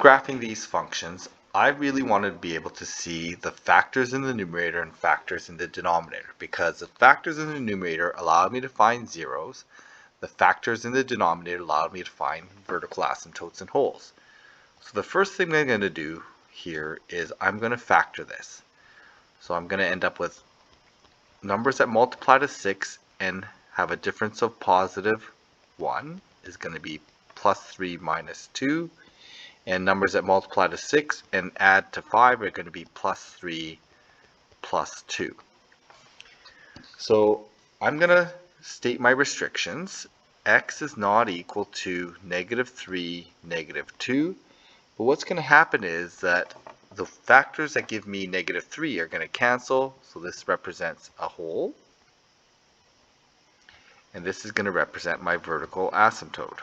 graphing these functions, I really wanted to be able to see the factors in the numerator and factors in the denominator, because the factors in the numerator allowed me to find zeros, the factors in the denominator allowed me to find vertical asymptotes and holes. So the first thing I'm going to do here is I'm going to factor this. So I'm going to end up with numbers that multiply to 6 and have a difference of positive 1 is going to be plus 3 minus 2. And numbers that multiply to 6 and add to 5 are going to be plus 3 plus 2. So I'm going to state my restrictions. X is not equal to negative 3, negative 2. But what's going to happen is that the factors that give me negative 3 are going to cancel. So this represents a hole. And this is going to represent my vertical asymptote.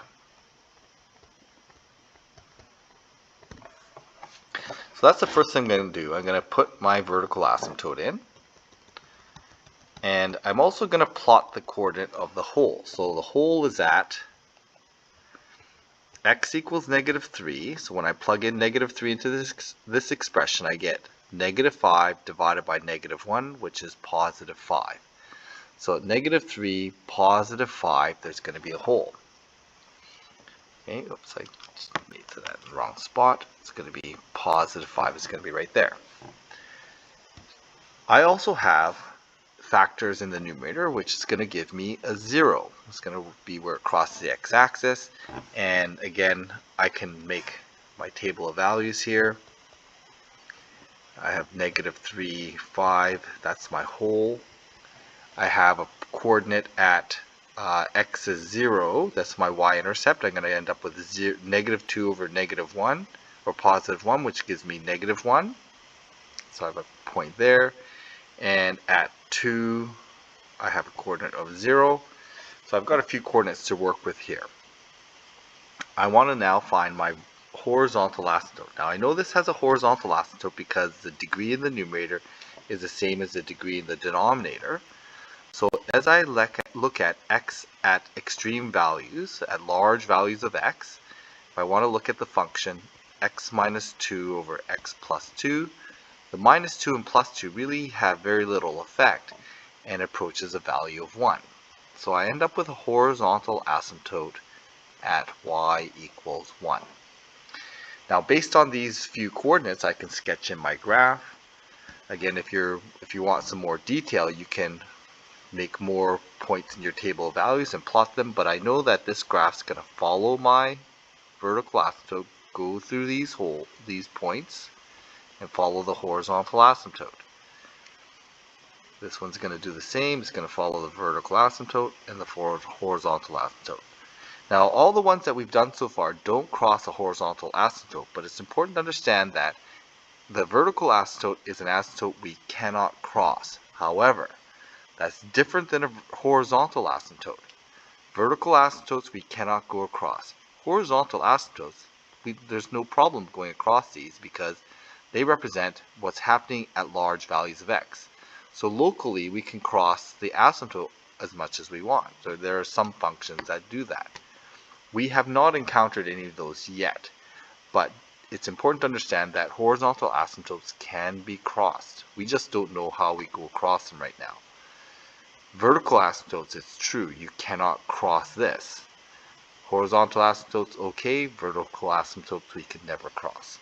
So that's the first thing I'm going to do. I'm going to put my vertical asymptote in. And I'm also going to plot the coordinate of the hole. So the hole is at x equals negative 3. So when I plug in negative 3 into this expression, I get negative 5 divided by negative 1, which is positive 5. So at negative 3, positive 5, there's going to be a hole. Okay, oops, I just made that in the wrong spot. It's going to be positive 5. It's going to be right there. I also have factors in the numerator, which is going to give me a 0. It's going to be where it crosses the x-axis. And again, I can make my table of values here. I have negative 3, 5. That's my hole. I have a coordinate at x is 0, that's my y-intercept. I'm going to end up with negative 2 over negative 1, or positive 1, which gives me negative 1. So I have a point there. And at 2, I have a coordinate of 0. So I've got a few coordinates to work with here. I want to now find my horizontal asymptote. Now I know this has a horizontal asymptote because the degree in the numerator is the same as the degree in the denominator. So as I look at x at extreme values, at large values of x, if I want to look at the function x minus 2 over x plus 2, the minus 2 and plus 2 really have very little effect and approaches a value of 1. So I end up with a horizontal asymptote at y equals 1. Now based on these few coordinates, I can sketch in my graph. Again, if you want some more detail, you can make more points in your table of values and plot them, but I know that this graph is going to follow my vertical asymptote, go through these points, and follow the horizontal asymptote. This one's going to do the same. It's going to follow the vertical asymptote and the horizontal asymptote. Now, all the ones that we've done so far don't cross a horizontal asymptote, but it's important to understand that the vertical asymptote is an asymptote we cannot cross. However, that's different than a horizontal asymptote. Vertical asymptotes we cannot go across. Horizontal asymptotes, there's no problem going across these because they represent what's happening at large values of x. So locally we can cross the asymptote as much as we want. So there are some functions that do that. We have not encountered any of those yet, but it's important to understand that horizontal asymptotes can be crossed. We just don't know how we go across them right now. Vertical asymptotes, it's true, you cannot cross this. Horizontal asymptotes, okay. Vertical asymptotes, we can never cross.